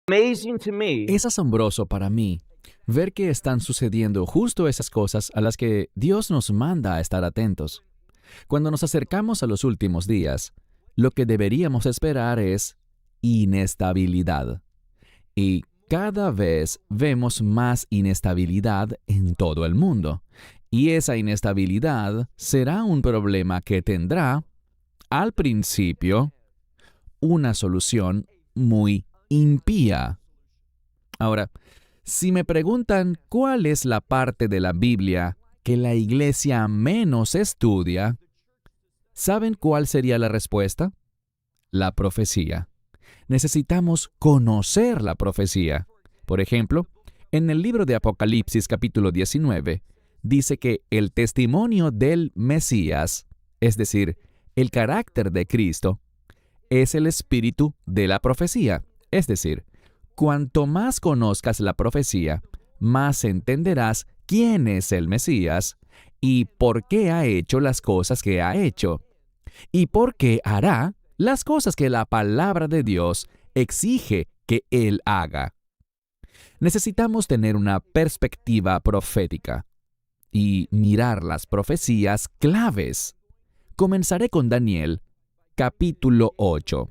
amazing to me Es asombroso para mí ver que están sucediendo justo esas cosas a las que Dios nos manda a estar atentos. Cuando nos acercamos a los últimos días, lo que deberíamos esperar es inestabilidad. Y cada vez vemos más inestabilidad en todo el mundo. Y esa inestabilidad será un problema que tendrá, al principio, una solución muy impía. Ahora, si me preguntan cuál es la parte de la Biblia que la iglesia menos estudia, ¿saben cuál sería la respuesta? La profecía. Necesitamos conocer la profecía. Por ejemplo, en el libro de Apocalipsis capítulo 19, dice que el testimonio del Mesías, es decir, el carácter de Cristo, es el espíritu de la profecía. Es decir, cuanto más conozcas la profecía, más entenderás quién es el Mesías y por qué ha hecho las cosas que ha hecho, y por qué hará las cosas que la palabra de Dios exige que Él haga. Necesitamos tener una perspectiva profética y mirar las profecías claves. Comenzaré con Daniel, capítulo 8,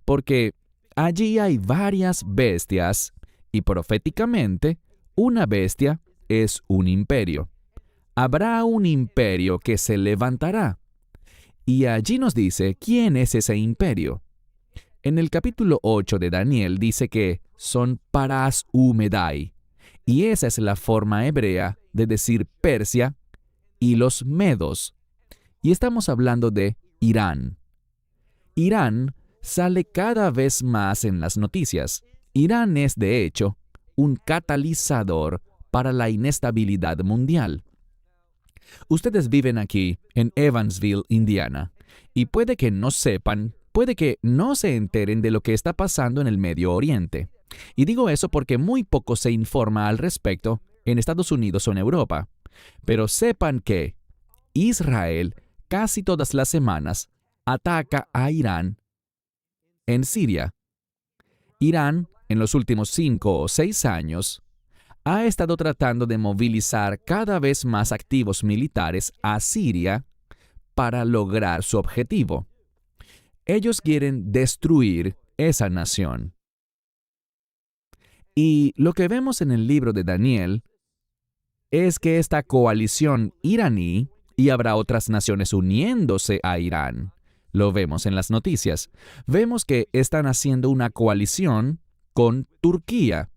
porque allí hay varias bestias y proféticamente una bestia es un imperio. Habrá un imperio que se levantará. Y allí nos dice quién es ese imperio. En el capítulo 8 de Daniel dice que son Paras Umedai, y esa es la forma hebrea de decir Persia y los medos. Y estamos hablando de Irán. Irán sale cada vez más en las noticias. Irán es, de hecho, un catalizador para la inestabilidad mundial. Ustedes viven aquí, en Evansville, Indiana, y puede que no sepan, puede que no se enteren de lo que está pasando en el Medio Oriente. Y digo eso porque muy poco se informa al respecto en Estados Unidos o en Europa. Pero sepan que Israel casi todas las semanas ataca a Irán en Siria. Irán, en los últimos 5 o 6 años, ha estado tratando de movilizar cada vez más activos militares a Siria para lograr su objetivo. Ellos quieren destruir esa nación. Y lo que vemos en el libro de Daniel es que esta coalición iraní, y habrá otras naciones uniéndose a Irán, lo vemos en las noticias, vemos que están haciendo una coalición con Turquía.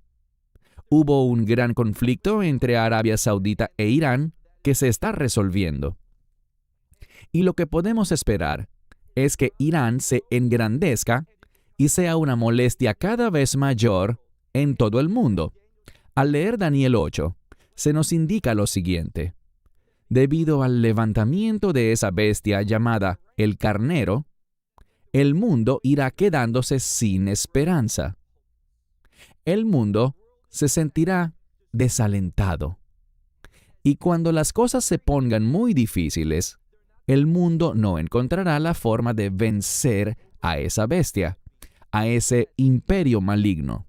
Hubo un gran conflicto entre Arabia Saudita e Irán que se está resolviendo. Y lo que podemos esperar es que Irán se engrandezca y sea una molestia cada vez mayor en todo el mundo. Al leer Daniel 8, se nos indica lo siguiente. Debido al levantamiento de esa bestia llamada el carnero, el mundo irá quedándose sin esperanza. El mundo se sentirá desalentado. Y cuando las cosas se pongan muy difíciles, el mundo no encontrará la forma de vencer a esa bestia, a ese imperio maligno.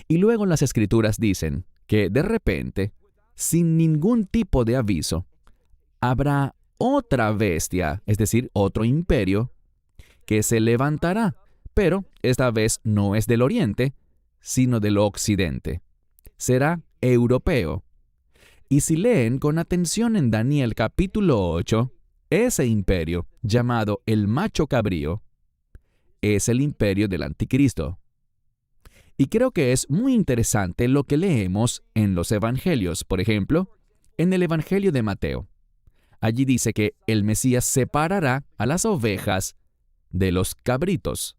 Y luego las Escrituras dicen que de repente, sin ningún tipo de aviso, habrá otra bestia, es decir, otro imperio, que se levantará, pero esta vez no es del oriente, sino del occidente. Será europeo. Y si leen con atención en Daniel capítulo 8, ese imperio, llamado el macho cabrío, es el imperio del anticristo. Y creo que es muy interesante lo que leemos en los evangelios. Por ejemplo, en el evangelio de Mateo. Allí dice que el Mesías separará a las ovejas de los cabritos.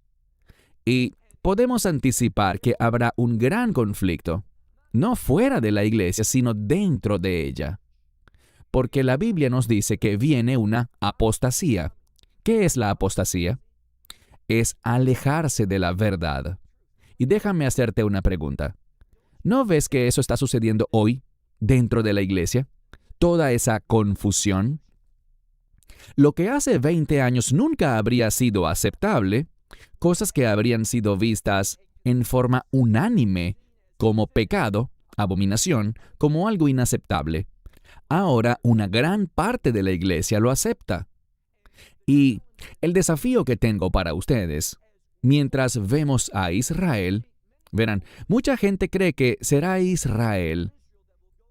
Y podemos anticipar que habrá un gran conflicto, no fuera de la iglesia, sino dentro de ella. Porque la Biblia nos dice que viene una apostasía. ¿Qué es la apostasía? Es alejarse de la verdad. Y déjame hacerte una pregunta. ¿No ves que eso está sucediendo hoy dentro de la iglesia? Toda esa confusión. Lo que hace 20 años nunca habría sido aceptable, cosas que habrían sido vistas en forma unánime como pecado, abominación, como algo inaceptable. Ahora una gran parte de la iglesia lo acepta. Y el desafío que tengo para ustedes, mientras vemos a Israel, verán, mucha gente cree que será Israel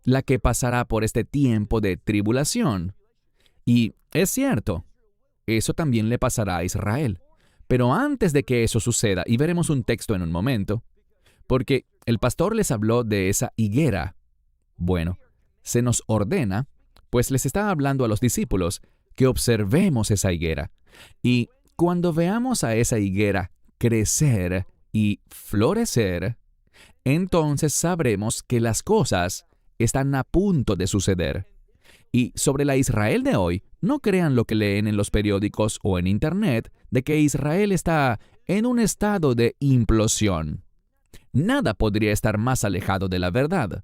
la que pasará por este tiempo de tribulación. Y es cierto, eso también le pasará a Israel. Pero antes de que eso suceda, y veremos un texto en un momento, porque el pastor les habló de esa higuera. Bueno, se nos ordena, pues les está hablando a los discípulos, que observemos esa higuera. Y cuando veamos a esa higuera crecer y florecer, entonces sabremos que las cosas están a punto de suceder. Y sobre la Israel de hoy, no crean lo que leen en los periódicos o en Internet de que Israel está en un estado de implosión. Nada podría estar más alejado de la verdad.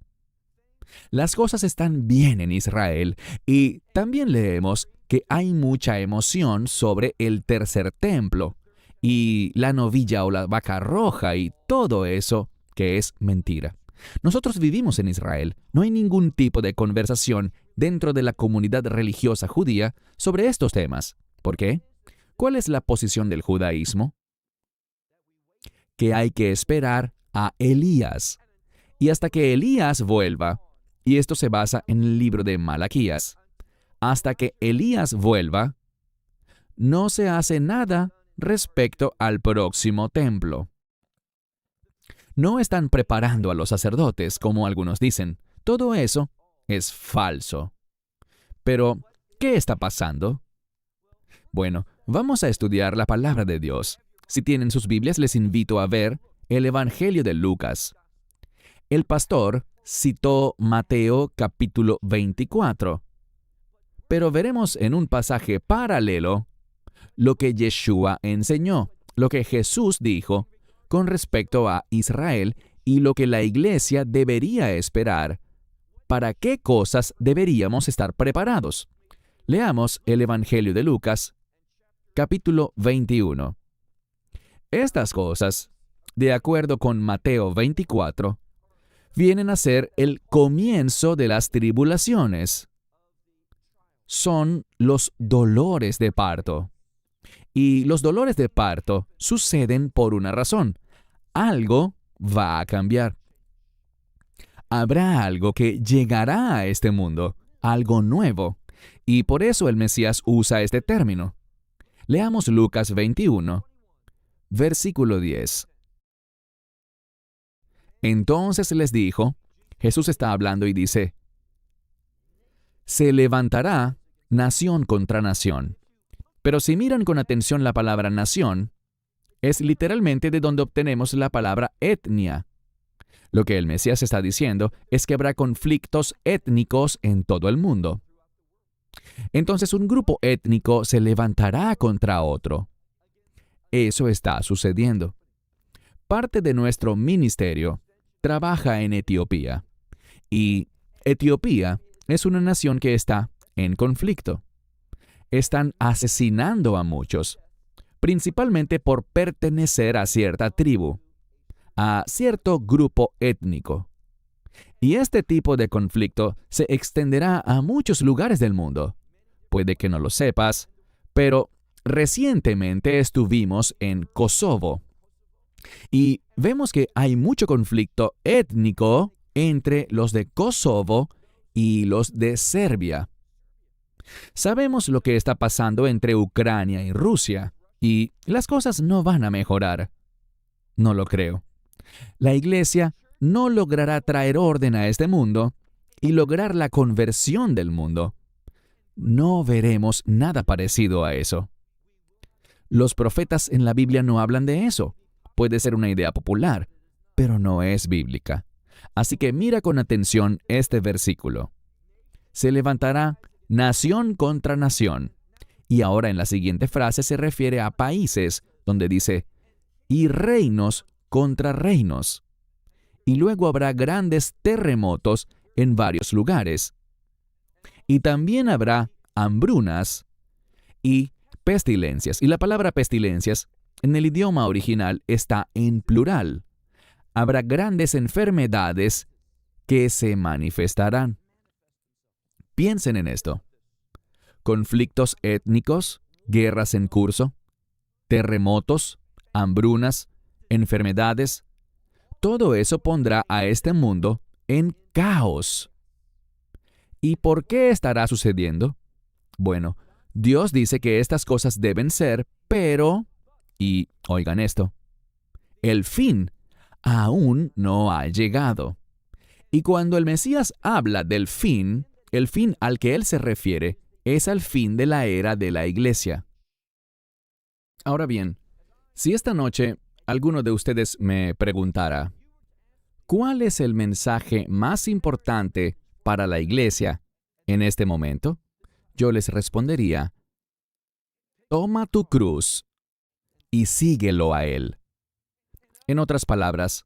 Las cosas están bien en Israel y también leemos que hay mucha emoción sobre el tercer templo y la novilla o la vaca roja y todo eso que es mentira. Nosotros vivimos en Israel. No hay ningún tipo de conversación dentro de la comunidad religiosa judía sobre estos temas. ¿Por qué? ¿Cuál es la posición del judaísmo? Que hay que esperar a Elías. Y hasta que Elías vuelva, y esto se basa en el libro de Malaquías, hasta que Elías vuelva, no se hace nada respecto al próximo templo. No están preparando a los sacerdotes, como algunos dicen. Todo eso es falso. Pero, ¿qué está pasando? Bueno, vamos a estudiar la palabra de Dios. Si tienen sus Biblias, les invito a ver el Evangelio de Lucas. El pastor citó Mateo capítulo 24, pero veremos en un pasaje paralelo lo que Yeshua enseñó, lo que Jesús dijo con respecto a Israel y lo que la iglesia debería esperar. ¿Para qué cosas deberíamos estar preparados? Leamos el Evangelio de Lucas, capítulo 21. Estas cosas, de acuerdo con Mateo 24, vienen a ser el comienzo de las tribulaciones. Son los dolores de parto. Y los dolores de parto suceden por una razón. Algo va a cambiar. Habrá algo que llegará a este mundo, algo nuevo, y por eso el Mesías usa este término. Leamos Lucas 21, versículo 10. Entonces les dijo, Jesús está hablando y dice, se levantará nación contra nación. Pero si miran con atención la palabra nación, es literalmente de donde obtenemos la palabra etnia. Lo que el Mesías está diciendo es que habrá conflictos étnicos en todo el mundo. Entonces un grupo étnico se levantará contra otro. Eso está sucediendo. Parte de nuestro ministerio trabaja en Etiopía. Y Etiopía es una nación que está en conflicto. Están asesinando a muchos, principalmente por pertenecer a cierta tribu, a cierto grupo étnico. Y este tipo de conflicto se extenderá a muchos lugares del mundo. Puede que no lo sepas, pero recientemente estuvimos en Kosovo. Y vemos que hay mucho conflicto étnico entre los de Kosovo y los de Serbia. Sabemos lo que está pasando entre Ucrania y Rusia, y las cosas no van a mejorar. No lo creo. La iglesia no logrará traer orden a este mundo y lograr la conversión del mundo. No veremos nada parecido a eso. Los profetas en la Biblia no hablan de eso. Puede ser una idea popular, pero no es bíblica. Así que mira con atención este versículo. Se levantará nación contra nación. Y ahora en la siguiente frase se refiere a países, donde dice, y reinos contra reinos. Y luego habrá grandes terremotos en varios lugares. Y también habrá hambrunas y pestilencias. Y la palabra pestilencias en el idioma original está en plural. habrá grandes enfermedades que se manifestarán. Piensen en esto. Conflictos étnicos, guerras en curso, terremotos, hambrunas, enfermedades. Todo eso pondrá a este mundo en caos. ¿Y por qué estará sucediendo? Bueno, Dios dice que estas cosas deben ser, pero, y oigan esto, el fin aún no ha llegado. Y cuando el Mesías habla del fin, el fin al que él se refiere es al fin de la era de la iglesia. Ahora bien, si esta noche alguno de ustedes me preguntara, ¿cuál es el mensaje más importante para la iglesia en este momento? Yo les respondería, toma tu cruz y síguelo a Él. En otras palabras,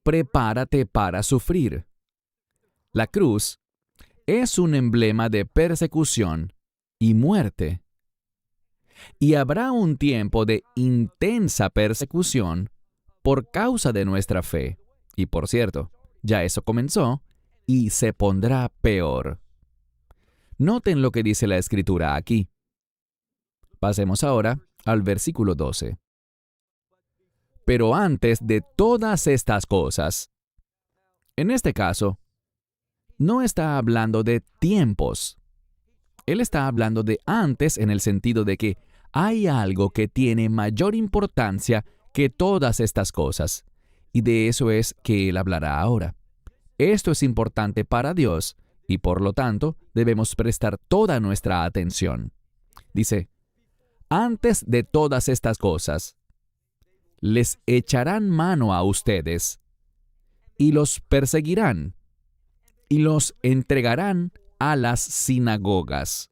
prepárate para sufrir. La cruz es un emblema de persecución y muerte. Y habrá un tiempo de intensa persecución por causa de nuestra fe. Y por cierto, ya eso comenzó y se pondrá peor. Noten lo que dice la Escritura aquí. Pasemos ahora al versículo 12. Pero antes de todas estas cosas, en este caso, no está hablando de tiempos. Él está hablando de antes en el sentido de que hay algo que tiene mayor importancia que todas estas cosas. Y de eso es que Él hablará ahora. Esto es importante para Dios y por lo tanto debemos prestar toda nuestra atención. Dice, antes de todas estas cosas, les echarán mano a ustedes y los perseguirán y los entregarán a las sinagogas.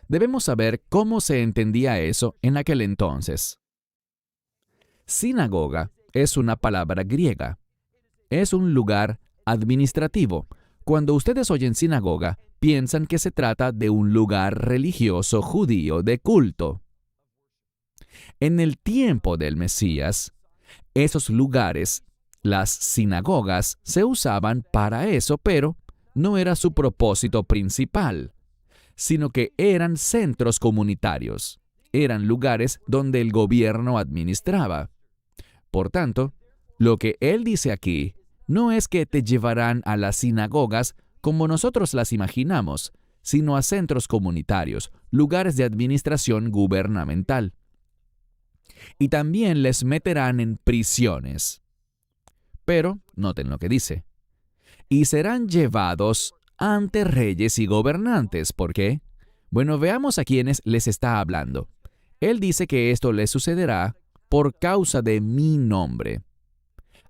Debemos saber cómo se entendía eso en aquel entonces. Sinagoga es una palabra griega. Es un lugar administrativo. Cuando ustedes oyen sinagoga, piensan que se trata de un lugar religioso judío de culto. En el tiempo del Mesías, esos lugares, las sinagogas, se usaban para eso, pero no era su propósito principal, sino que eran centros comunitarios. Eran lugares donde el gobierno administraba. Por tanto, lo que él dice aquí no es que te llevarán a las sinagogas como nosotros las imaginamos, sino a centros comunitarios, lugares de administración gubernamental. Y también les meterán en prisiones. Pero, noten lo que dice, y serán llevados ante reyes y gobernantes. ¿Por qué? Bueno, veamos a quiénes les está hablando. Él dice que esto les sucederá por causa de mi nombre.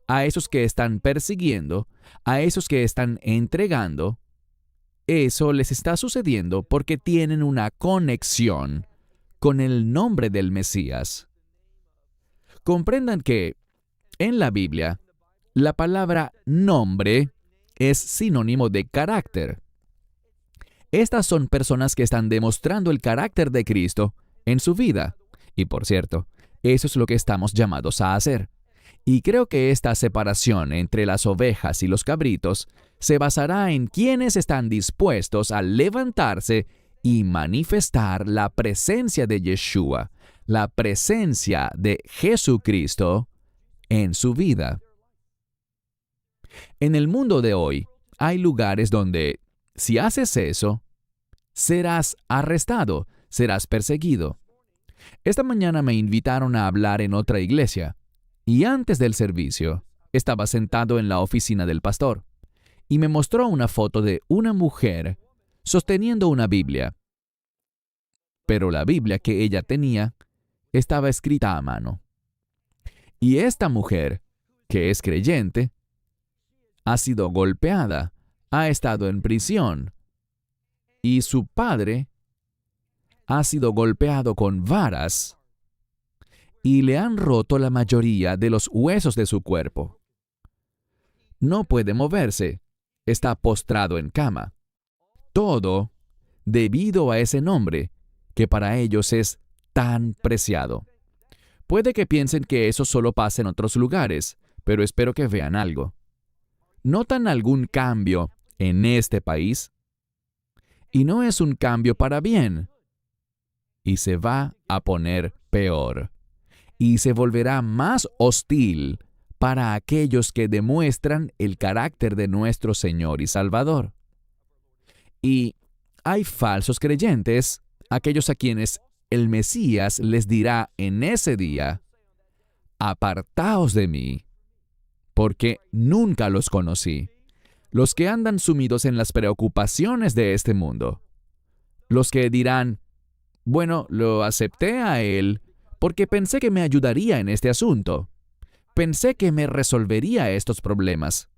A esos que están persiguiendo, a esos que están entregando, eso les está sucediendo porque tienen una conexión con el nombre del Mesías. Comprendan que, en la Biblia, la palabra nombre es sinónimo de carácter. Estas son personas que están demostrando el carácter de Cristo en su vida. Y por cierto, eso es lo que estamos llamados a hacer. Y creo que esta separación entre las ovejas y los cabritos se basará en quienes están dispuestos a levantarse y manifestar la presencia de Yeshua, la presencia de Jesucristo en su vida. En el mundo de hoy, hay lugares donde, si haces eso, serás arrestado, serás perseguido. Esta mañana me invitaron a hablar en otra iglesia, y antes del servicio, estaba sentado en la oficina del pastor, y me mostró una foto de una mujer sosteniendo una Biblia. Pero la Biblia que ella tenía estaba escrita a mano. Y esta mujer, que es creyente, ha sido golpeada, ha estado en prisión, y su padre ha sido golpeado con varas y le han roto la mayoría de los huesos de su cuerpo. No puede moverse, está postrado en cama. Todo debido a ese nombre que para ellos es tan preciado. Puede que piensen que eso solo pasa en otros lugares, pero espero que vean algo. ¿Notan algún cambio en este país? Y no es un cambio para bien. Y se va a poner peor. Y se volverá más hostil para aquellos que demuestran el carácter de nuestro Señor y Salvador. Y hay falsos creyentes, aquellos a quienes el Mesías les dirá en ese día: apartaos de mí, porque nunca los conocí. Los que andan sumidos en las preocupaciones de este mundo. Los que dirán: bueno, lo acepté a él porque pensé que me ayudaría en este asunto. Pensé que me resolvería estos problemas.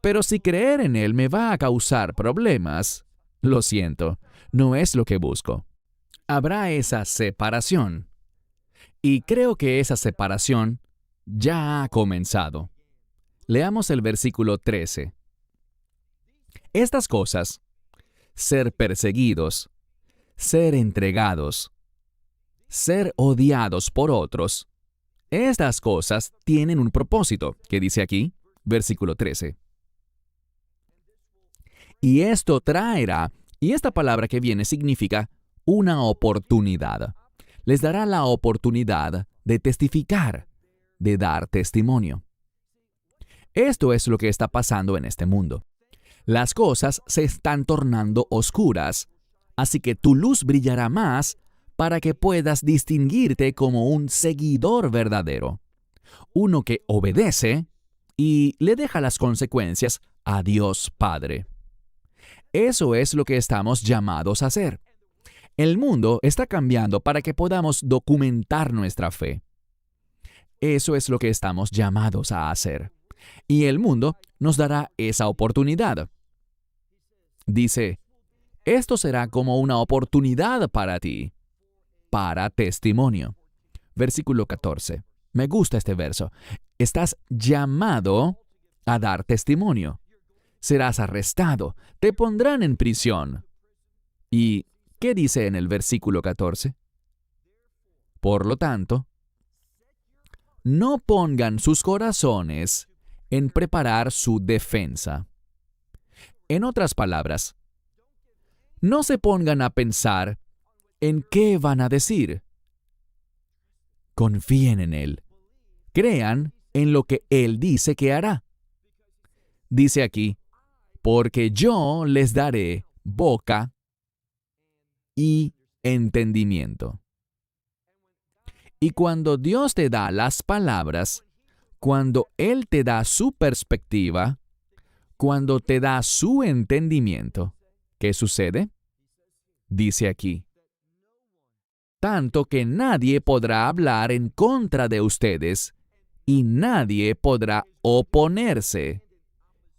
Pero si creer en él me va a causar problemas, lo siento, no es lo que busco. Habrá esa separación. Y creo que esa separación ya ha comenzado. Leamos el versículo 13. Estas cosas, ser perseguidos, ser entregados, ser odiados por otros, estas cosas tienen un propósito, que dice aquí, versículo 13. Y esto traerá, y esta palabra que viene significa una oportunidad. Les dará la oportunidad de testificar, de dar testimonio. Esto es lo que está pasando en este mundo. Las cosas se están tornando oscuras, así que tu luz brillará más para que puedas distinguirte como un seguidor verdadero, uno que obedece y le deja las consecuencias a Dios Padre. Eso es lo que estamos llamados a hacer. El mundo está cambiando para que podamos documentar nuestra fe. Eso es lo que estamos llamados a hacer. Y el mundo nos dará esa oportunidad. Dice, esto será como una oportunidad para ti, para testimonio. Versículo 14. Me gusta este verso. Estás llamado a dar testimonio. Serás arrestado, te pondrán en prisión. ¿Y qué dice en el versículo 14? Por lo tanto, no pongan sus corazones en preparar su defensa. En otras palabras, no se pongan a pensar en qué van a decir. Confíen en Él. Crean en lo que Él dice que hará. Dice aquí, porque yo les daré boca y entendimiento. Y cuando Dios te da las palabras, cuando Él te da su perspectiva, cuando te da su entendimiento, ¿qué sucede? Dice aquí, tanto que nadie podrá hablar en contra de ustedes y nadie podrá oponerse,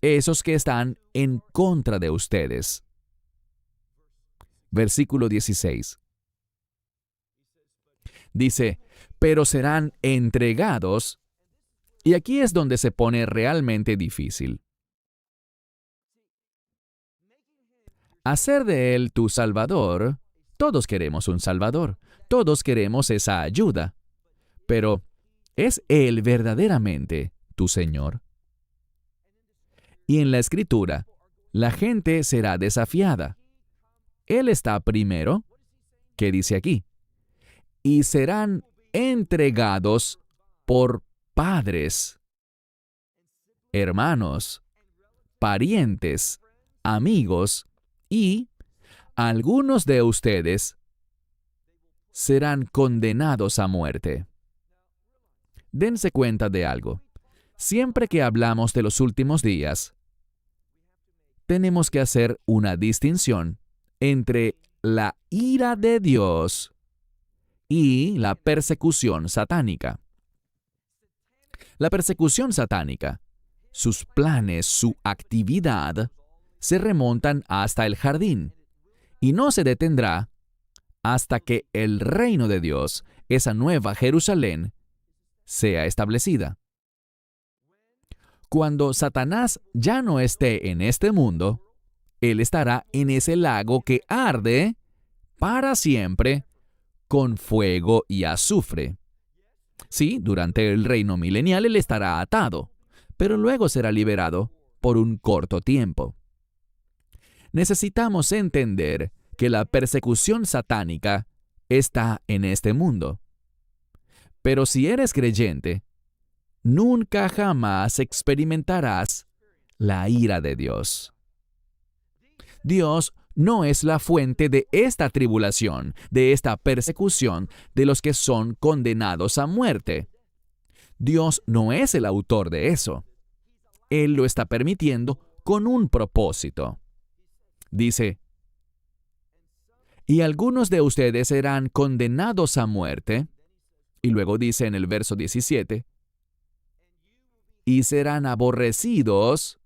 esos que están en contra de ustedes. Versículo 16. Dice, pero serán entregados, y aquí es donde se pone realmente difícil. Hacer de Él tu Salvador, todos queremos un Salvador, todos queremos esa ayuda, pero ¿es Él verdaderamente tu Señor? Y en la Escritura, la gente será desafiada. Él está primero, ¿qué dice aquí? Y serán entregados por padres, hermanos, parientes, amigos, y algunos de ustedes serán condenados a muerte. Dense cuenta de algo. Siempre que hablamos de los últimos días, tenemos que hacer una distinción entre la ira de Dios y la persecución satánica. La persecución satánica, sus planes, su actividad, se remontan hasta el jardín y no se detendrá hasta que el reino de Dios, esa nueva Jerusalén, sea establecida. Cuando Satanás ya no esté en este mundo, él estará en ese lago que arde para siempre con fuego y azufre. Sí, durante el reino milenial él estará atado, pero luego será liberado por un corto tiempo. Necesitamos entender que la persecución satánica está en este mundo. Pero si eres creyente, nunca jamás experimentarás la ira de Dios. Dios no es la fuente de esta tribulación, de esta persecución de los que son condenados a muerte. Dios no es el autor de eso. Él lo está permitiendo con un propósito. Dice, y algunos de ustedes serán condenados a muerte, y luego dice en el verso 17, y serán aborrecidos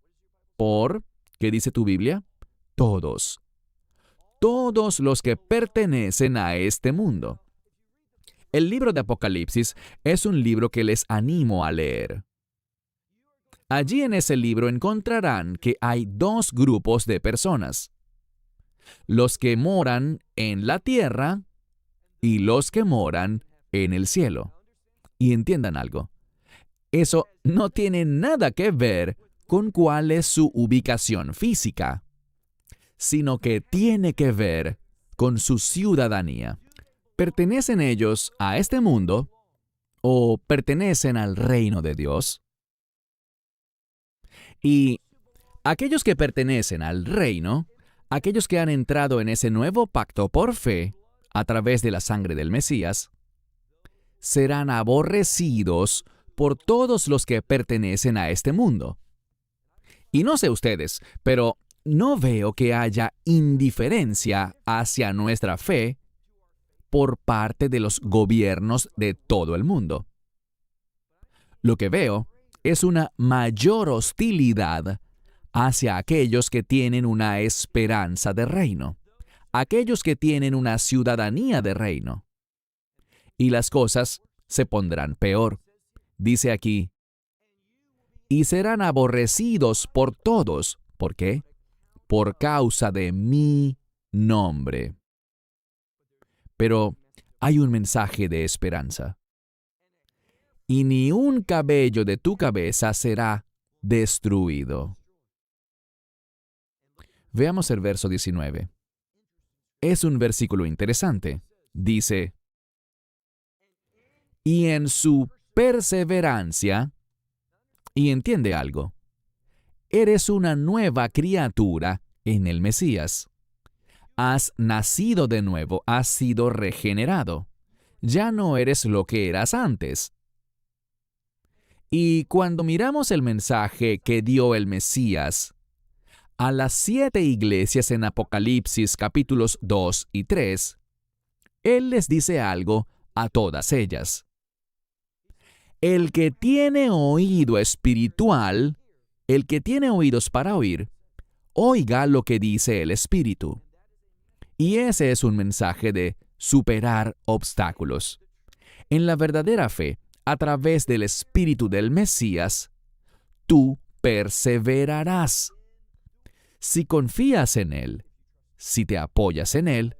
por, ¿qué dice tu Biblia? Todos. Todos los que pertenecen a este mundo. El libro de Apocalipsis es un libro que les animo a leer. Allí en ese libro encontrarán que hay dos grupos de personas: los que moran en la tierra y los que moran en el cielo. Y entiendan algo, eso no tiene nada que ver con cuál es su ubicación física, sino que tiene que ver con su ciudadanía. ¿Pertenecen ellos a este mundo o pertenecen al reino de Dios? Y aquellos que pertenecen al reino, aquellos que han entrado en ese nuevo pacto por fe, a través de la sangre del Mesías, serán aborrecidos por todos los que pertenecen a este mundo. Y no sé ustedes, pero no veo que haya indiferencia hacia nuestra fe por parte de los gobiernos de todo el mundo. Lo que veo es una mayor hostilidad hacia aquellos que tienen una esperanza de reino, aquellos que tienen una ciudadanía de reino. Y las cosas se pondrán peor. Dice aquí, y serán aborrecidos por todos. ¿Por qué? Por causa de mi nombre. Pero hay un mensaje de esperanza. Y ni un cabello de tu cabeza será destruido. Veamos el verso 19. Es un versículo interesante. Dice, y en su perseverancia, y entiende algo, eres una nueva criatura en el Mesías. Has nacido de nuevo, has sido regenerado. Ya no eres lo que eras antes. Y cuando miramos el mensaje que dio el Mesías a las 7 iglesias en Apocalipsis capítulos 2 y 3, Él les dice algo a todas ellas. El que tiene oído espiritual, el que tiene oídos para oír, oiga lo que dice el Espíritu. Y ese es un mensaje de superar obstáculos. En la verdadera fe, a través del Espíritu del Mesías, tú perseverarás. Si confías en Él, si te apoyas en Él,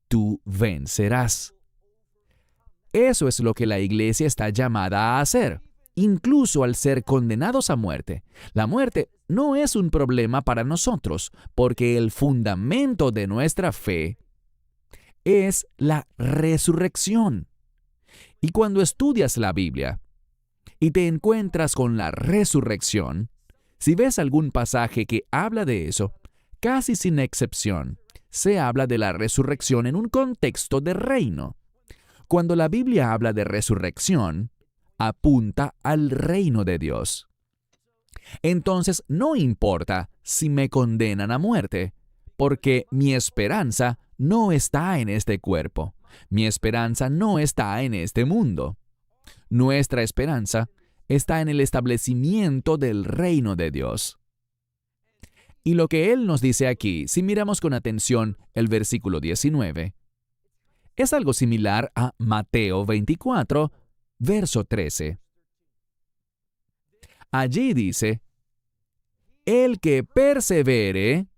tú vencerás. Eso es lo que la iglesia está llamada a hacer, incluso al ser condenados a muerte. La muerte no es un problema para nosotros, porque el fundamento de nuestra fe es la resurrección. Y cuando estudias la Biblia y te encuentras con la resurrección, si ves algún pasaje que habla de eso, casi sin excepción, se habla de la resurrección en un contexto de reino. Cuando la Biblia habla de resurrección, apunta al reino de Dios. Entonces, no importa si me condenan a muerte, porque mi esperanza no está en este cuerpo. Mi esperanza no está en este mundo. Nuestra esperanza está en el establecimiento del reino de Dios. Y lo que Él nos dice aquí, si miramos con atención el versículo 19, es algo similar a Mateo 24, verso 13. Allí dice, el que persevere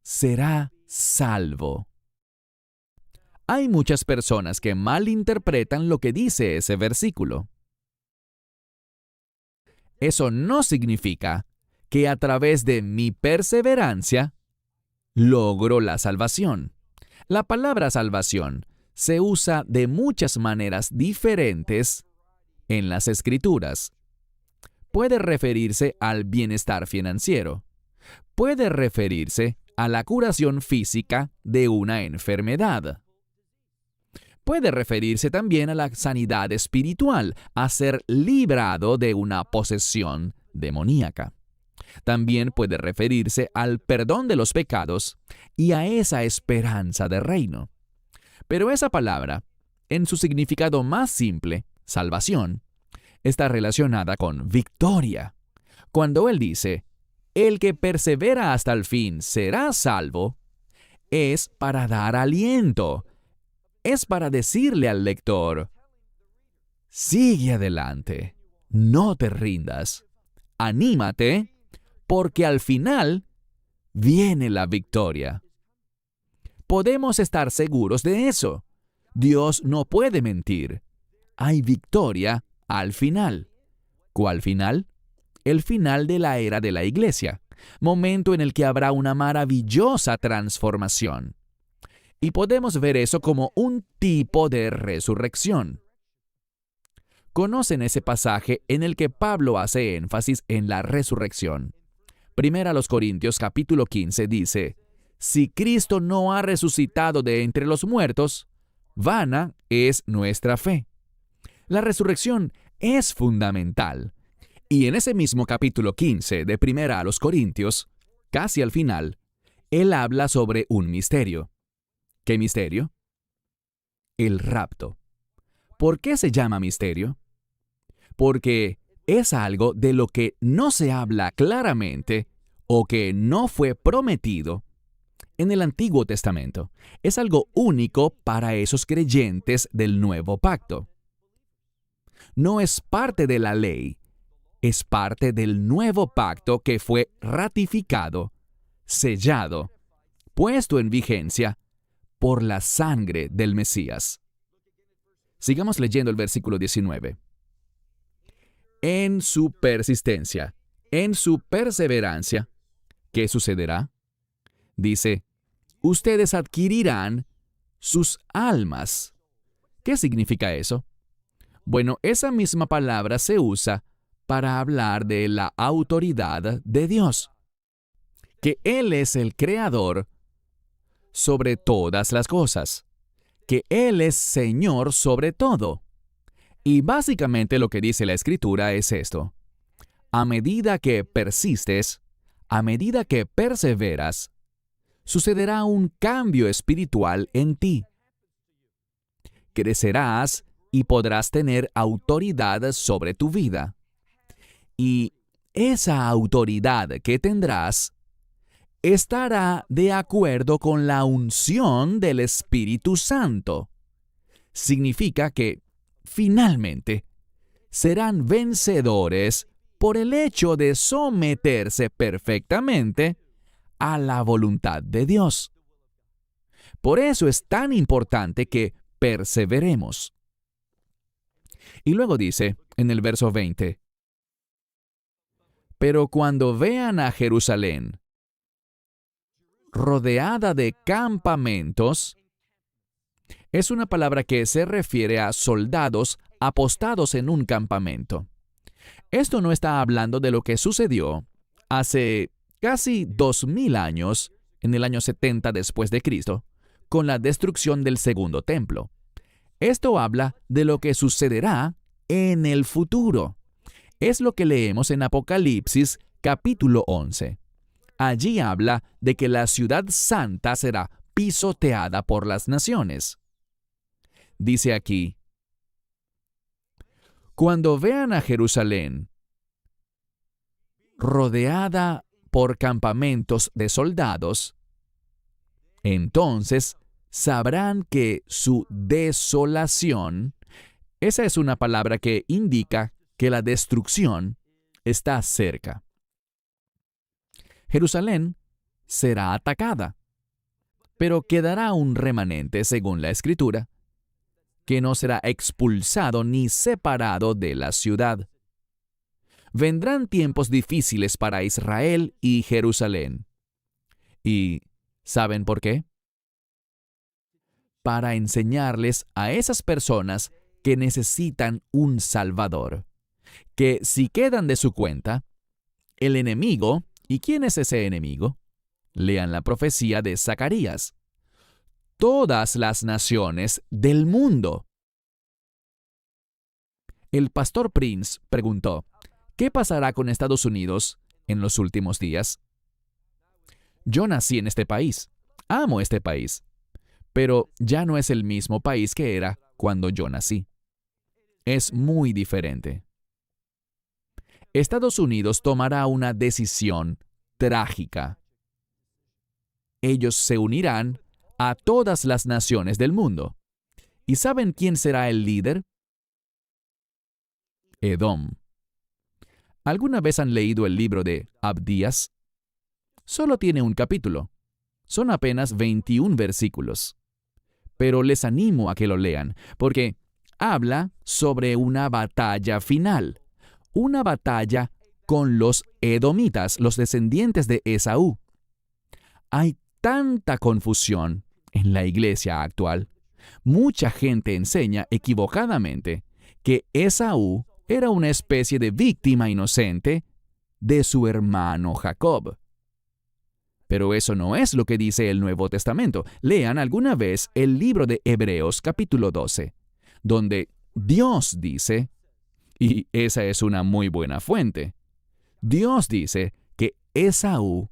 será salvo. Hay muchas personas que malinterpretan lo que dice ese versículo. eso no significa que a través de mi perseverancia logro la salvación. La palabra salvación se usa de muchas maneras diferentes en las Escrituras. Puede referirse al bienestar financiero. Puede referirse a la curación física de una enfermedad. Puede referirse también a la sanidad espiritual, a ser librado de una posesión demoníaca. También puede referirse al perdón de los pecados y a esa esperanza de reino. Pero esa palabra, en su significado más simple, salvación, está relacionada con victoria. Cuando él dice, el que persevera hasta el fin será salvo, es para dar aliento, es para decirle al lector, sigue adelante, no te rindas, anímate, porque al final viene la victoria. Podemos estar seguros de eso. Dios no puede mentir. Hay victoria al final. ¿Cuál final? El final de la era de la iglesia, momento en el que habrá una maravillosa transformación. Y podemos ver eso como un tipo de resurrección. ¿Conocen ese pasaje en el que Pablo hace énfasis en la resurrección? Primera a los Corintios capítulo 15 dice, si Cristo no ha resucitado de entre los muertos, vana es nuestra fe. La resurrección es fundamental. Y en ese mismo capítulo 15 de Primera a los Corintios, casi al final, él habla sobre un misterio. ¿Qué misterio? El rapto. ¿Por qué se llama misterio? Porque es algo de lo que no se habla claramente o que no fue prometido en el Antiguo Testamento. Es algo único para esos creyentes del Nuevo Pacto. No es parte de la ley, es parte del Nuevo Pacto que fue ratificado, sellado, puesto en vigencia por la sangre del Mesías. Sigamos leyendo el versículo 19. En su persistencia, en su perseverancia, ¿qué sucederá? Dice, ustedes adquirirán sus almas. ¿Qué significa eso? Bueno, esa misma palabra se usa para hablar de la autoridad de Dios, que Él es el creador sobre todas las cosas, que Él es Señor sobre todo. Y básicamente lo que dice la Escritura es esto. A medida que persistes, a medida que perseveras, sucederá un cambio espiritual en ti. Crecerás y podrás tener autoridad sobre tu vida. Y esa autoridad que tendrás estará de acuerdo con la unción del Espíritu Santo. Significa que, finalmente, serán vencedores por el hecho de someterse perfectamente a la voluntad de Dios. Por eso es tan importante que perseveremos. Y luego dice, en el verso 20, pero cuando vean a Jerusalén rodeada de campamentos, es una palabra que se refiere a soldados apostados en un campamento. Esto no está hablando de lo que sucedió hace casi 2000 años, en el año 70 después de Cristo, con la destrucción del segundo templo. Esto habla de lo que sucederá en el futuro. Es lo que leemos en Apocalipsis capítulo 11. Allí habla de que la ciudad santa será pisoteada por las naciones. Dice aquí, cuando vean a Jerusalén rodeada por campamentos de soldados, entonces sabrán que su desolación, esa es una palabra que indica que la destrucción está cerca. Jerusalén será atacada, pero quedará un remanente, según la Escritura, que no será expulsado ni separado de la ciudad. vendrán tiempos difíciles para Israel y Jerusalén. ¿Y saben por qué? Para enseñarles a esas personas que necesitan un Salvador, que si quedan de su cuenta, el enemigo, ¿y quién es ese enemigo? Lean la profecía de Zacarías. Todas las naciones del mundo. El pastor Prince preguntó, ¿qué pasará con Estados Unidos en los últimos días? Yo nací en este país. Amo este país. Pero ya no es el mismo país que era cuando yo nací. Es muy diferente. Estados Unidos tomará una decisión trágica. Ellos se unirán a todas las naciones del mundo. ¿Y saben quién será el líder? Edom. ¿Alguna vez han leído el libro de Abdías? Solo tiene un capítulo. Son apenas 21 versículos. Pero les animo a que lo lean, porque habla sobre una batalla final. Una batalla con los edomitas, los descendientes de Esaú. Hay tanta confusión en la iglesia actual. Mucha gente enseña equivocadamente que Esaú era una especie de víctima inocente de su hermano Jacob. Pero eso no es lo que dice el Nuevo Testamento. Lean alguna vez el libro de Hebreos capítulo 12, donde Dios dice, y esa es una muy buena fuente, Dios dice que Esaú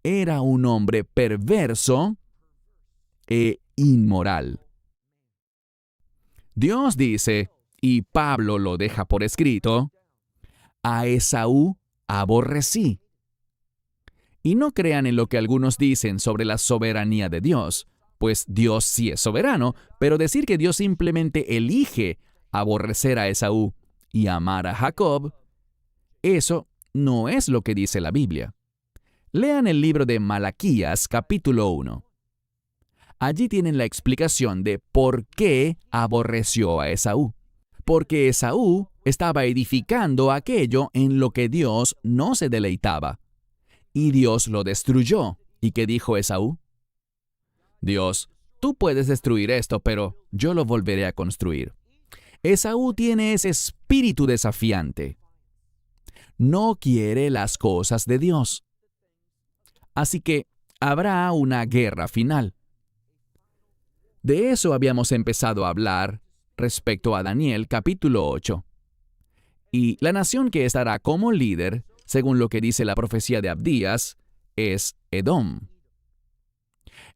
era un hombre perverso e inmoral. Dios dice, y Pablo lo deja por escrito, a Esaú aborrecí. Y no crean en lo que algunos dicen sobre la soberanía de Dios, pues Dios sí es soberano, pero decir que Dios simplemente elige aborrecer a Esaú y amar a Jacob, eso no es lo que dice la Biblia. Lean el libro de Malaquías, capítulo 1. Allí tienen la explicación de por qué aborreció a Esaú. Porque Esaú estaba edificando aquello en lo que Dios no se deleitaba. Y Dios lo destruyó. ¿Y qué dijo Esaú? Dios, tú puedes destruir esto, pero yo lo volveré a construir. Esaú tiene ese espíritu desafiante. No quiere las cosas de Dios. Así que habrá una guerra final. De eso habíamos empezado a hablar respecto a Daniel capítulo 8. Y la nación que estará como líder, según lo que dice la profecía de Abdías, es Edom.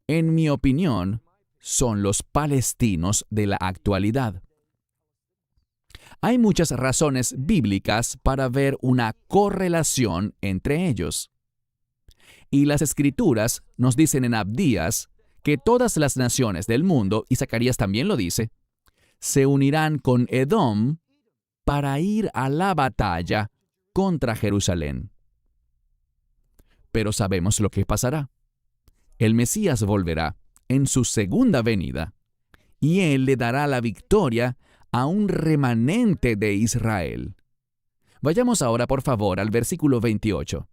En mi opinión, son los palestinos de la actualidad. Hay muchas razones bíblicas para ver una correlación entre ellos. Y las Escrituras nos dicen en Abdías que todas las naciones del mundo, y Zacarías también lo dice, se unirán con Edom para ir a la batalla contra Jerusalén. Pero sabemos lo que pasará. El Mesías volverá en su segunda venida, y Él le dará la victoria a un remanente de Israel. Vayamos ahora, por favor, al versículo 28.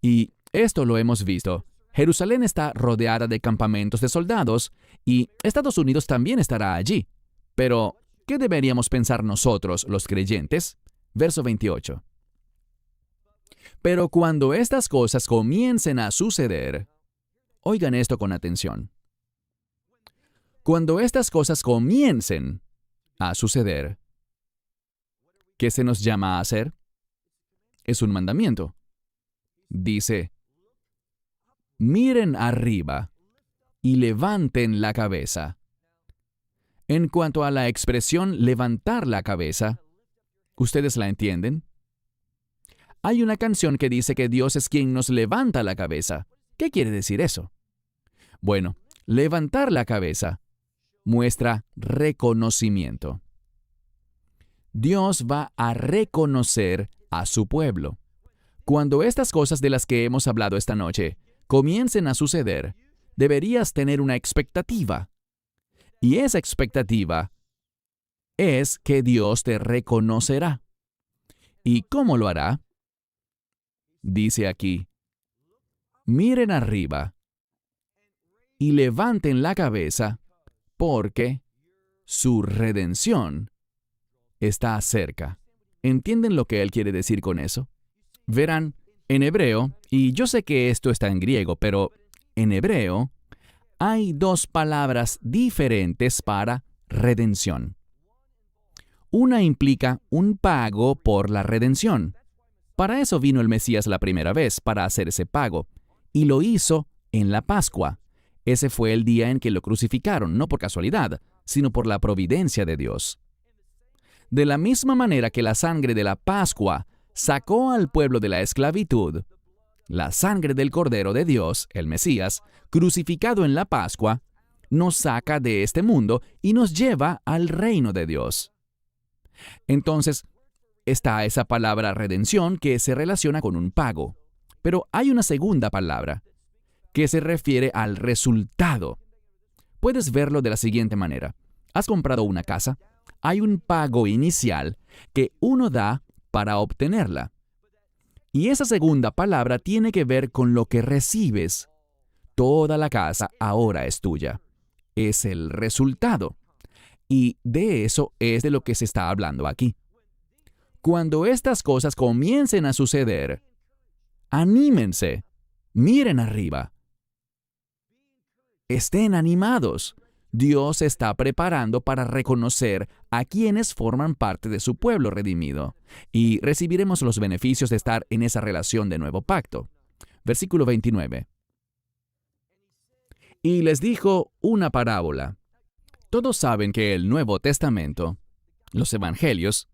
Y esto lo hemos visto. Jerusalén está rodeada de campamentos de soldados, y Estados Unidos también estará allí. Pero, ¿qué deberíamos pensar nosotros, los creyentes? Verso 28. Pero cuando estas cosas comiencen a suceder, oigan esto con atención. Cuando estas cosas comiencen a suceder, ¿qué se nos llama a hacer? Es un mandamiento. Dice, miren arriba y levanten la cabeza. En cuanto a la expresión levantar la cabeza, ¿ustedes la entienden? Hay una canción que dice que Dios es quien nos levanta la cabeza. ¿Qué quiere decir eso? Bueno, levantar la cabeza muestra reconocimiento. Dios va a reconocer a su pueblo. Cuando estas cosas de las que hemos hablado esta noche comiencen a suceder, deberías tener una expectativa. Y esa expectativa es que Dios te reconocerá. ¿Y cómo lo hará? Dice aquí, miren arriba y levanten la cabeza, porque su redención está cerca. ¿Entienden lo que él quiere decir con eso? Verán, en hebreo, y yo sé que esto está en griego, pero en hebreo hay dos palabras diferentes para redención. Una implica un pago por la redención. Para eso vino el Mesías la primera vez, para hacer ese pago, y lo hizo en la Pascua. Ese fue el día en que lo crucificaron, no por casualidad, sino por la providencia de Dios. De la misma manera que la sangre de la Pascua sacó al pueblo de la esclavitud, la sangre del Cordero de Dios, el Mesías, crucificado en la Pascua, nos saca de este mundo y nos lleva al reino de Dios. Entonces, está esa palabra redención que se relaciona con un pago. Pero hay una segunda palabra que se refiere al resultado. Puedes verlo de la siguiente manera. Has comprado una casa. Hay un pago inicial que uno da para obtenerla. Y esa segunda palabra tiene que ver con lo que recibes. Toda la casa ahora es tuya. Es el resultado. Y de eso es de lo que se está hablando aquí. Cuando estas cosas comiencen a suceder, anímense, miren arriba. Estén animados. Dios está preparando para reconocer a quienes forman parte de su pueblo redimido, y recibiremos los beneficios de estar en esa relación de nuevo pacto. Versículo 29. Y les dijo una parábola. Todos saben que el Nuevo Testamento, los Evangelios,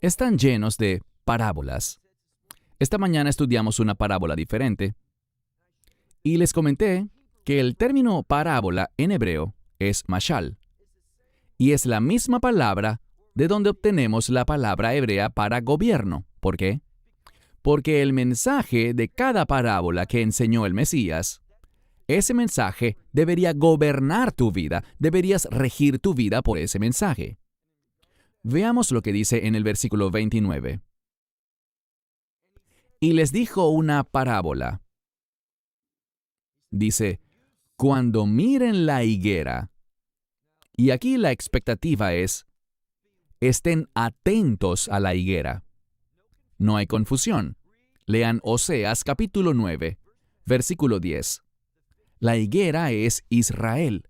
están llenos de parábolas. Esta mañana estudiamos una parábola diferente, y les comenté que el término parábola en hebreo es mashal, y es la misma palabra de donde obtenemos la palabra hebrea para gobierno. ¿Por qué? Porque el mensaje de cada parábola que enseñó el Mesías, ese mensaje debería gobernar tu vida, deberías regir tu vida por ese mensaje. Veamos lo que dice en el versículo 29. Y les dijo una parábola. Dice, cuando miren la higuera, y aquí la expectativa es, estén atentos a la higuera. No hay confusión. Lean Oseas capítulo 9, versículo 10. La higuera es Israel.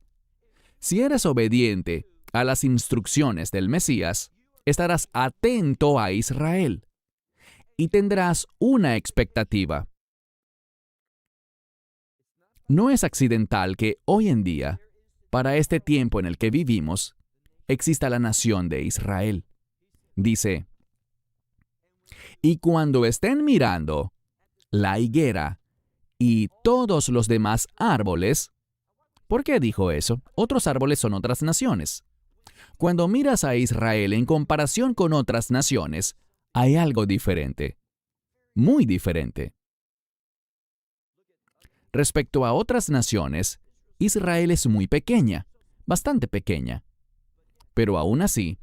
Si eres obediente a las instrucciones del Mesías, estarás atento a Israel y tendrás una expectativa. No es accidental que hoy en día, para este tiempo en el que vivimos, exista la nación de Israel. Dice, y cuando estén mirando la higuera y todos los demás árboles, ¿por qué dijo eso? Otros árboles son otras naciones. Cuando miras a Israel en comparación con otras naciones, hay algo diferente, muy diferente. Respecto a otras naciones, Israel es muy pequeña, bastante pequeña. Pero aún así,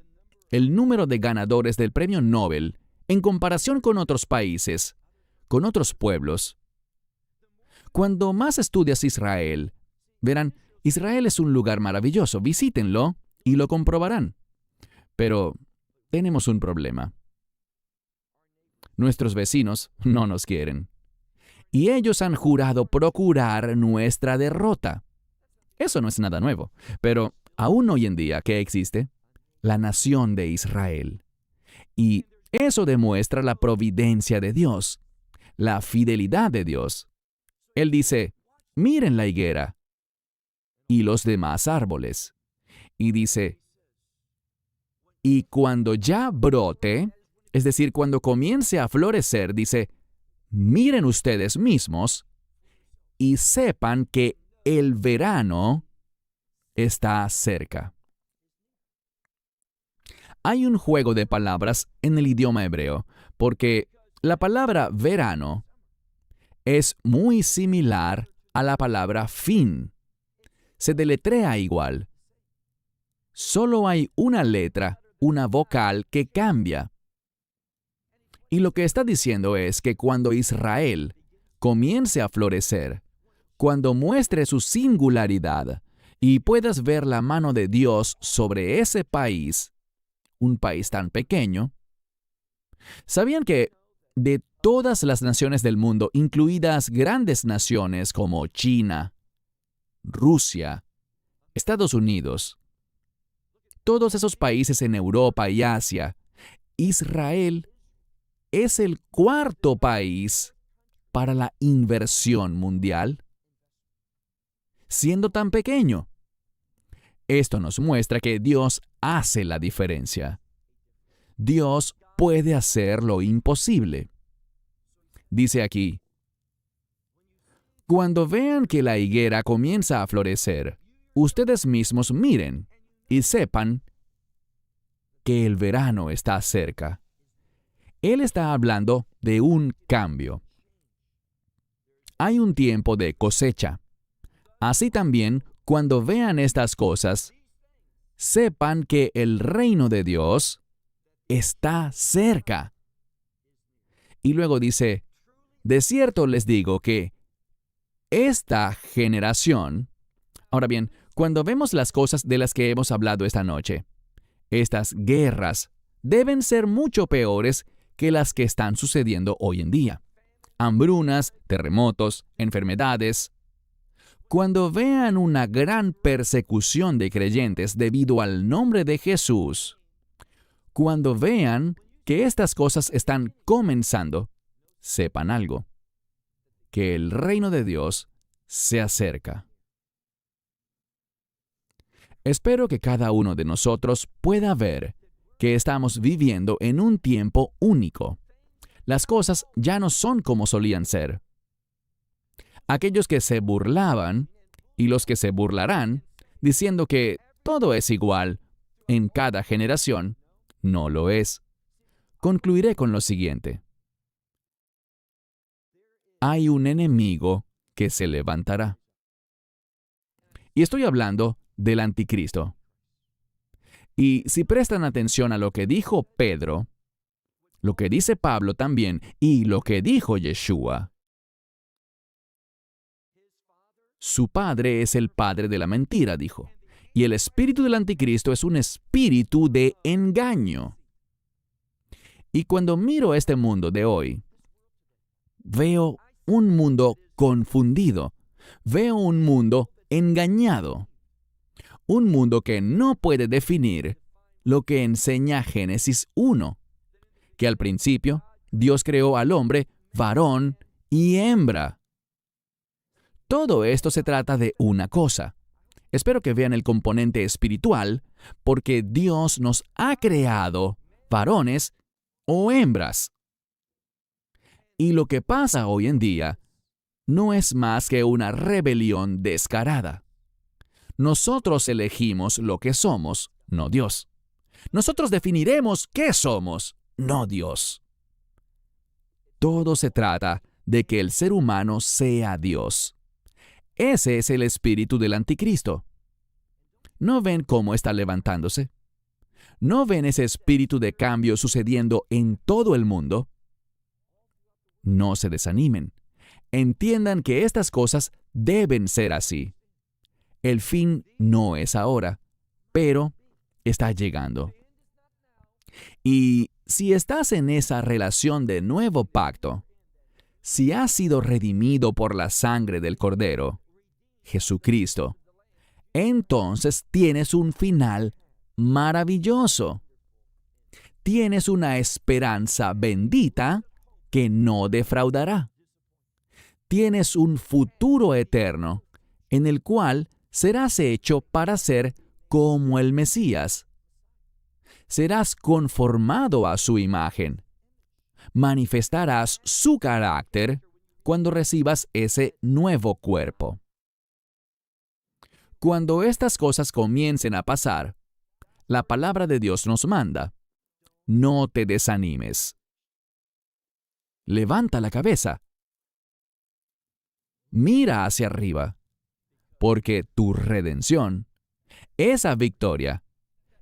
el número de ganadores del premio Nobel, en comparación con otros países, con otros pueblos, cuando más estudias Israel, verán, Israel es un lugar maravilloso, visítenlo y lo comprobarán. Pero tenemos un problema. Nuestros vecinos no nos quieren. Y ellos han jurado procurar nuestra derrota. Eso no es nada nuevo, pero aún hoy en día, ¿qué existe? La nación de Israel. Y eso demuestra la providencia de Dios, la fidelidad de Dios. Él dice, miren la higuera y los demás árboles. Y dice, y cuando ya brote, es decir, cuando comience a florecer, dice, miren ustedes mismos y sepan que el verano está cerca. Hay un juego de palabras en el idioma hebreo, porque la palabra verano es muy similar a la palabra fin. Se deletrea igual. Solo hay una letra, una vocal que cambia. Y lo que está diciendo es que cuando Israel comience a florecer, cuando muestre su singularidad y puedas ver la mano de Dios sobre ese país, un país tan pequeño, ¿sabían que de todas las naciones del mundo, incluidas grandes naciones como China, Rusia, Estados Unidos, todos esos países en Europa y Asia, Israel es el cuarto país para la inversión mundial? Siendo tan pequeño, esto nos muestra que Dios hace la diferencia. Dios puede hacer lo imposible. Dice aquí, cuando vean que la higuera comienza a florecer, ustedes mismos miren y sepan que el verano está cerca. Él está hablando de un cambio. Hay un tiempo de cosecha. Así también, cuando vean estas cosas, sepan que el reino de Dios está cerca. Y luego dice, de cierto les digo que esta generación... Ahora bien, cuando vemos las cosas de las que hemos hablado esta noche, estas guerras deben ser mucho peores que las que están sucediendo hoy en día. Hambrunas, terremotos, enfermedades. Cuando vean una gran persecución de creyentes debido al nombre de Jesús, cuando vean que estas cosas están comenzando, sepan algo, que el reino de Dios se acerca. Espero que cada uno de nosotros pueda ver que estamos viviendo en un tiempo único. Las cosas ya no son como solían ser. Aquellos que se burlaban y los que se burlarán, diciendo que todo es igual en cada generación, no lo es. Concluiré con lo siguiente. Hay un enemigo que se levantará. Y estoy hablando del anticristo. Y si prestan atención a lo que dijo Pedro, lo que dice Pablo también, y lo que dijo Yeshua, su padre es el padre de la mentira, dijo. Y el espíritu del anticristo es un espíritu de engaño. Y cuando miro este mundo de hoy, veo un mundo confundido. Veo un mundo engañado. Un mundo que no puede definir lo que enseña Génesis 1, que al principio Dios creó al hombre varón y hembra. Todo esto se trata de una cosa. Espero que vean el componente espiritual, porque Dios nos ha creado varones o hembras. Y lo que pasa hoy en día no es más que una rebelión descarada. Nosotros elegimos lo que somos, no Dios. Nosotros definiremos qué somos, no Dios. Todo se trata de que el ser humano sea Dios. Ese es el espíritu del anticristo. ¿No ven cómo está levantándose? ¿No ven ese espíritu de cambio sucediendo en todo el mundo? No se desanimen. Entiendan que estas cosas deben ser así. El fin no es ahora, pero está llegando. Y si estás en esa relación de nuevo pacto, si has sido redimido por la sangre del Cordero, Jesucristo, entonces tienes un final maravilloso. Tienes una esperanza bendita que no defraudará. Tienes un futuro eterno en el cual serás hecho para ser como el Mesías. Serás conformado a su imagen. Manifestarás su carácter cuando recibas ese nuevo cuerpo. Cuando estas cosas comiencen a pasar, la palabra de Dios nos manda: no te desanimes. Levanta la cabeza. Mira hacia arriba, porque tu redención, esa victoria,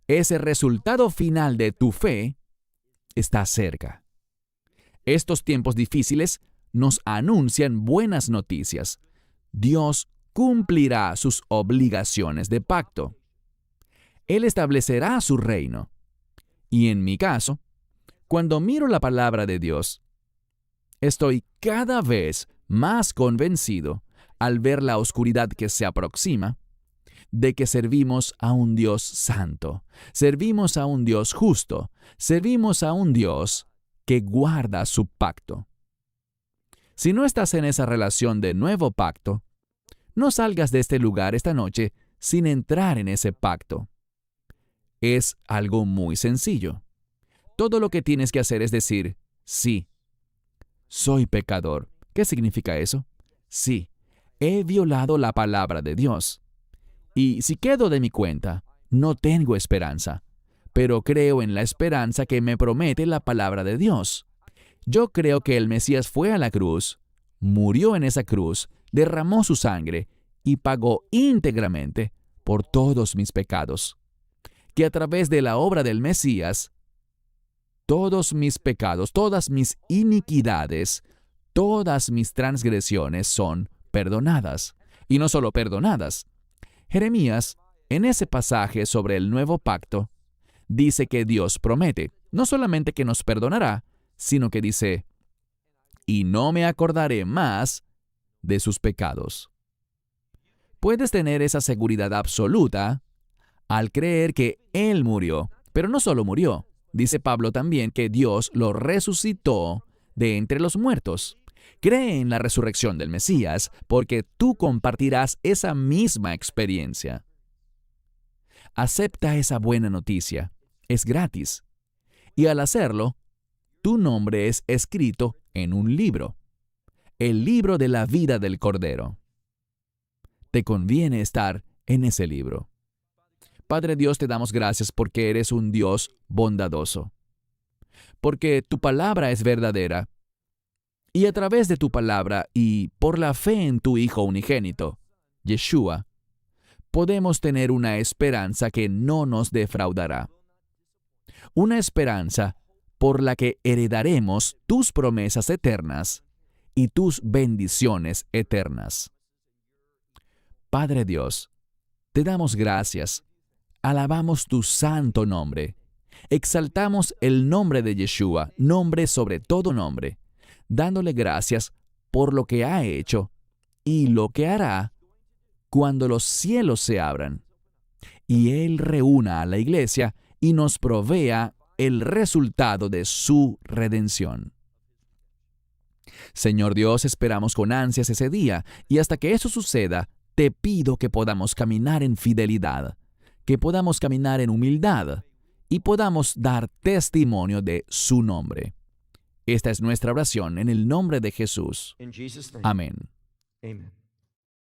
ese resultado final de tu fe, está cerca. Estos tiempos difíciles nos anuncian buenas noticias. Dios cumplirá sus obligaciones de pacto. Él establecerá su reino. Y en mi caso, cuando miro la palabra de Dios, estoy cada vez más convencido, al ver la oscuridad que se aproxima, de que servimos a un Dios santo, servimos a un Dios justo, servimos a un Dios que guarda su pacto. Si no estás en esa relación de nuevo pacto, no salgas de este lugar esta noche sin entrar en ese pacto. Es algo muy sencillo. Todo lo que tienes que hacer es decir, sí, soy pecador. ¿Qué significa eso? Sí, he violado la palabra de Dios. Y si quedo de mi cuenta, no tengo esperanza, pero creo en la esperanza que me promete la palabra de Dios. Yo creo que el Mesías fue a la cruz, murió en esa cruz, derramó su sangre y pagó íntegramente por todos mis pecados. Que a través de la obra del Mesías, todos mis pecados, todas mis iniquidades, todas mis transgresiones son perdonadas. Y no solo perdonadas. Jeremías, en ese pasaje sobre el nuevo pacto, dice que Dios promete, no solamente que nos perdonará, sino que dice, y no me acordaré más de sus pecados. Puedes tener esa seguridad absoluta al creer que Él murió, pero no solo murió. Dice Pablo también que Dios lo resucitó de entre los muertos. Cree en la resurrección del Mesías porque tú compartirás esa misma experiencia. Acepta esa buena noticia. Es gratis. Y al hacerlo, tu nombre es escrito en un libro. El libro de la vida del Cordero. Te conviene estar en ese libro. Padre Dios, te damos gracias porque eres un Dios bondadoso. Porque tu palabra es verdadera. Y a través de tu palabra y por la fe en tu Hijo unigénito, Yeshua, podemos tener una esperanza que no nos defraudará. Una esperanza por la que heredaremos tus promesas eternas y tus bendiciones eternas. Padre Dios, te damos gracias. Alabamos tu santo nombre. Exaltamos el nombre de Yeshua, nombre sobre todo nombre, dándole gracias por lo que ha hecho y lo que hará cuando los cielos se abran y Él reúna a la iglesia y nos provea el resultado de su redención. Señor Dios, esperamos con ansias ese día y hasta que eso suceda, te pido que podamos caminar en fidelidad, que podamos caminar en humildad y podamos dar testimonio de su nombre. Esta es nuestra oración en el nombre de Jesús. Amén. Amen.